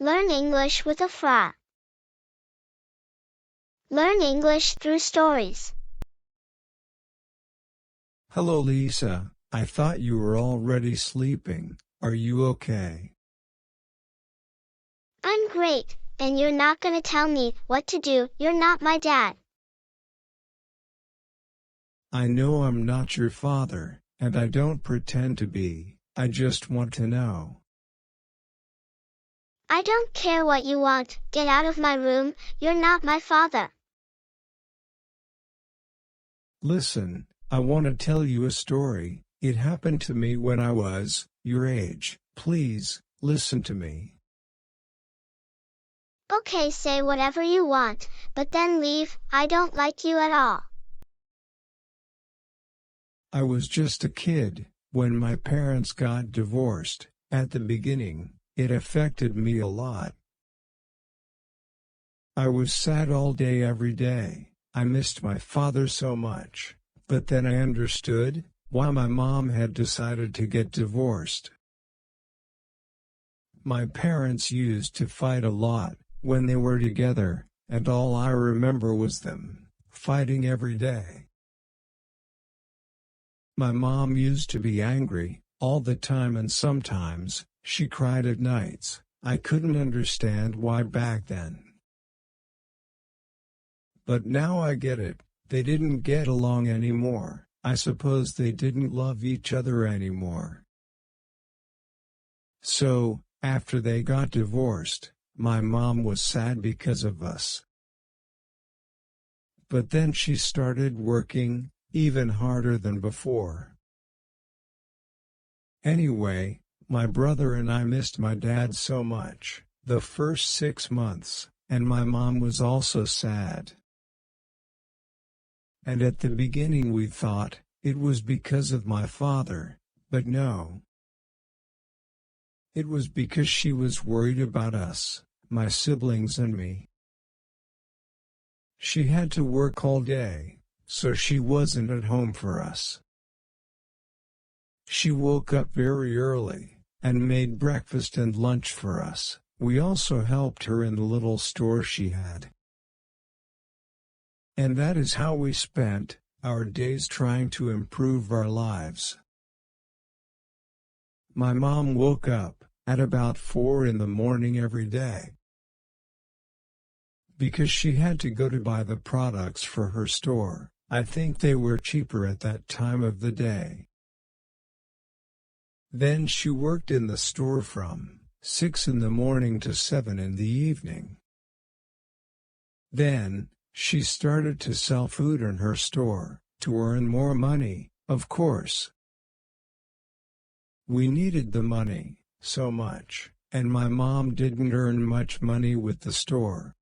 Learn English with a Fra. Learn English through stories. Hello Lisa, I thought you were already sleeping. Are you okay? I'm great, and you're not gonna tell me what to do. You're not my dad. I know I'm not your father, and I don't pretend to be. I just want to know. I don't care what you want. Get out of my room. You're not my father. Listen, I want to tell you a story. It happened to me when I was your age. Please, listen to me. Okay, say whatever you want, but then leave. I don't like you at all. I was just a kid when my parents got divorced. At the beginning, it affected me a lot. I was sad all day every day. I missed my father so much. But then I understood why my mom had decided to get divorced. My parents used to fight a lot when they were together, and all I remember was them fighting every day. My mom used to be angry all the time, and sometimes she cried at nights. I couldn't understand why back then. But now I get it. They didn't get along anymore. I suppose they didn't love each other anymore. So, after they got divorced, my mom was sad because of us. But then she started working, even harder than before. Anyway, my brother and I missed my dad so much, the first 6 months, and my mom was also sad. And at the beginning we thought it was because of my father, but no. It was because she was worried about us, my siblings and me. She had to work all day, so she wasn't at home for us. She woke up very early and made breakfast and lunch for us. We also helped her in the little store she had. And that is how we spent our days trying to improve our lives. My mom woke up at about 4 in the morning every day, because she had to go to buy the products for her store. I think they were cheaper at that time of the day. Then she worked in the store from 6 in the morning to 7 in the evening. Then, she started to sell food in her store, to earn more money, of course. We needed the money so much, and my mom didn't earn much money with the store.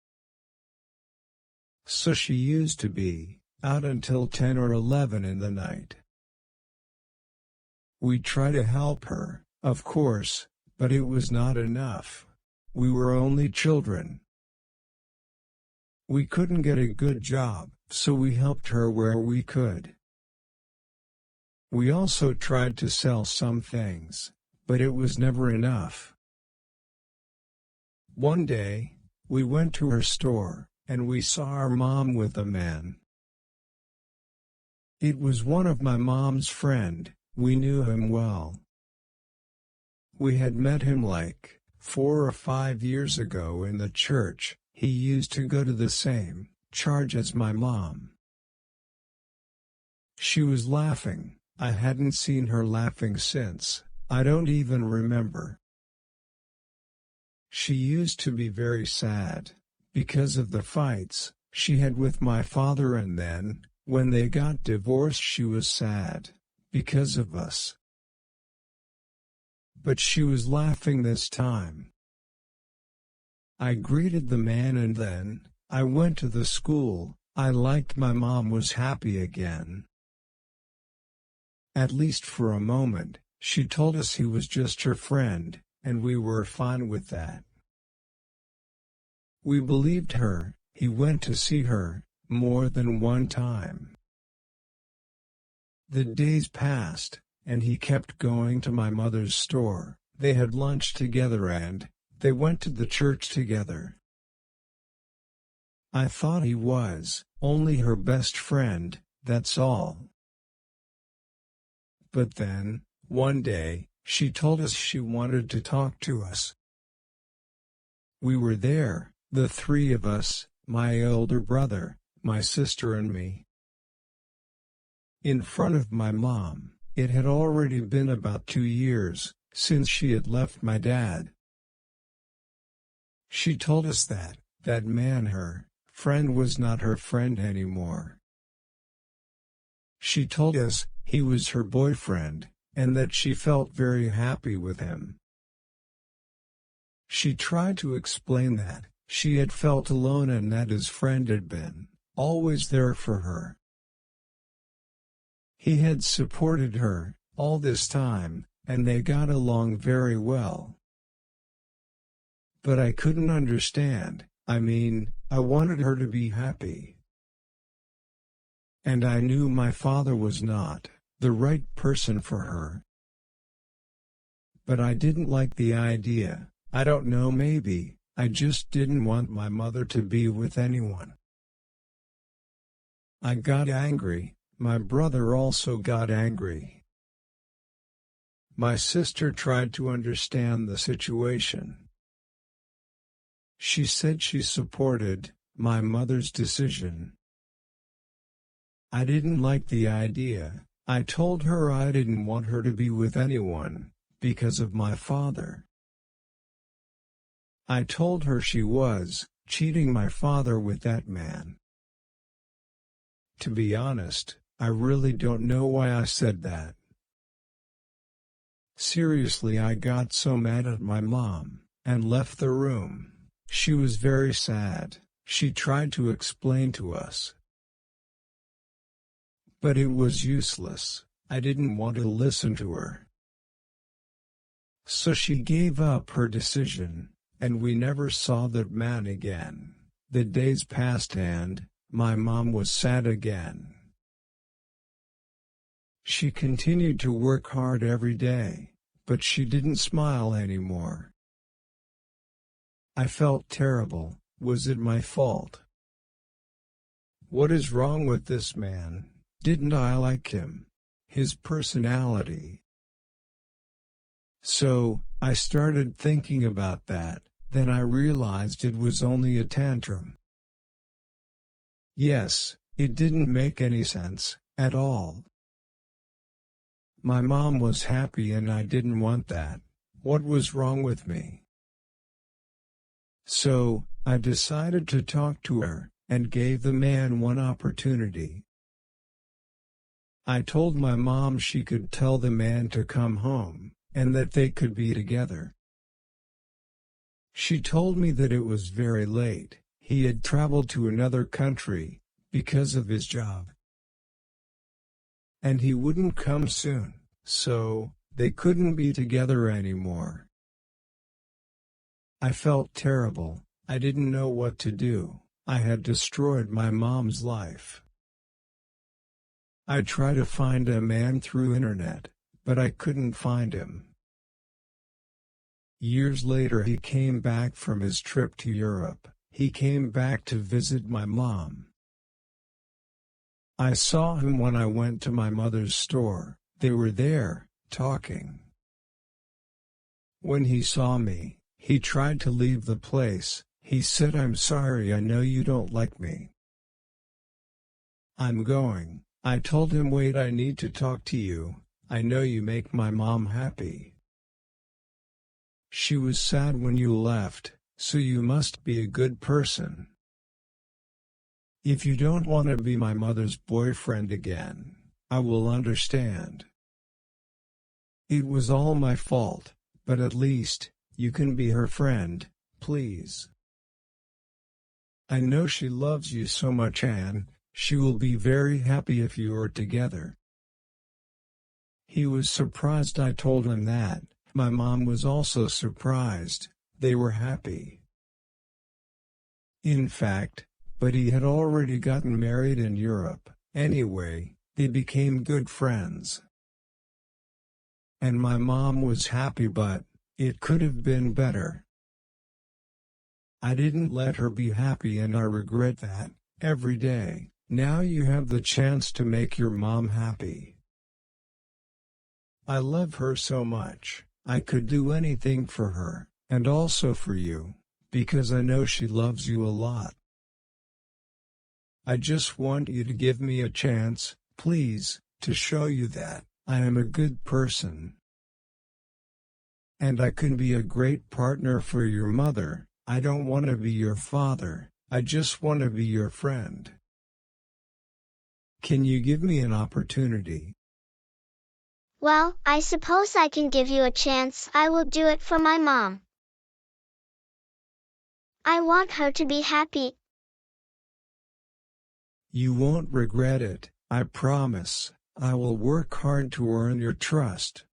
So she used to be out until 10 or 11 in the night. We tried to help her, of course, but it was not enough. We were only children. We couldn't get a good job, so we helped her where we could. We also tried to sell some things, but it was never enough. One day, we went to her store, and we saw our mom with a man. It was one of my mom's friend. We knew him well. We had met him like 4 or 5 years ago in the church. He used to go to the same church as my mom. She was laughing. I hadn't seen her laughing since. I don't even remember. She used to be very sad because of the fights she had with my father, and then, when they got divorced, she was sad because of us. But she was laughing this time. I greeted the man and then I went to the school. I liked my mom was happy again. At least for a moment. She told us he was just her friend, and we were fine with that. We believed her. He went to see her more than one time. The days passed, and he kept going to my mother's store. They had lunch together and They went to the church together. I thought he was only her best friend, that's all. But then, one day, she told us she wanted to talk to us. We were there, the three of us, my older brother, my sister and me. In front of my mom. It had already been about 2 years since she had left my dad. She told us that man, her friend, was not her friend anymore. She told us he was her boyfriend, and that she felt very happy with him. She tried to explain that she had felt alone and that his friend had been always there for her. He had supported her all this time, and they got along very well. But I couldn't understand. I wanted her to be happy. And I knew my father was not the right person for her. But I didn't like the idea. I don't know, maybe I just didn't want my mother to be with anyone. I got angry. My brother also got angry. My sister tried to understand the situation. She said she supported my mother's decision. I didn't like the idea. I told her I didn't want her to be with anyone because of my father. I told her she was cheating my father with that man. To be honest, I really don't know why I said that. Seriously, I got so mad at my mom and left the room. She was very sad. She tried to explain to us. But it was useless. I didn't want to listen to her. So she gave up her decision, and we never saw that man again. The days passed and my mom was sad again. She continued to work hard every day, but she didn't smile anymore. I felt terrible. Was it my fault? What is wrong with this man? Didn't I like him? His personality? So, I started thinking about that. Then I realized it was only a tantrum. Yes, it didn't make any sense at all. My mom was happy and I didn't want that. What was wrong with me? So, I decided to talk to her, and gave the man one opportunity. I told my mom she could tell the man to come home, and that they could be together. She told me that it was very late. He had traveled to another country because of his job, and he wouldn't come soon, so they couldn't be together anymore. I felt terrible. I didn't know what to do. I had destroyed my mom's life. I tried to find a man through internet, but I couldn't find him. Years later he came back from his trip to Europe. He came back to visit my mom. I saw him when I went to my mother's store. They were there, talking. When he saw me, he tried to leave the place. He said, "I'm sorry, I know you don't like me. I'm going." I told him, "Wait, I need to talk to you. I know you make my mom happy. She was sad when you left, so you must be a good person. If you don't want to be my mother's boyfriend again, I will understand. It was all my fault, but at least you can be her friend, please. I know she loves you so much and she will be very happy if you are together." He was surprised I told him that. My mom was also surprised. They were happy. In fact, but he had already gotten married in Europe. Anyway, they became good friends. And my mom was happy, but it could have been better. I didn't let her be happy and I regret that, every day. Now you have the chance to make your mom happy. I love her so much, I could do anything for her, and also for you, because I know she loves you a lot. I just want you to give me a chance, please, to show you that I am a good person. And I can be a great partner for your mother. I don't want to be your father, I just want to be your friend. Can you give me an opportunity? Well, I suppose I can give you a chance. I will do it for my mom. I want her to be happy. You won't regret it, I promise. I will work hard to earn your trust.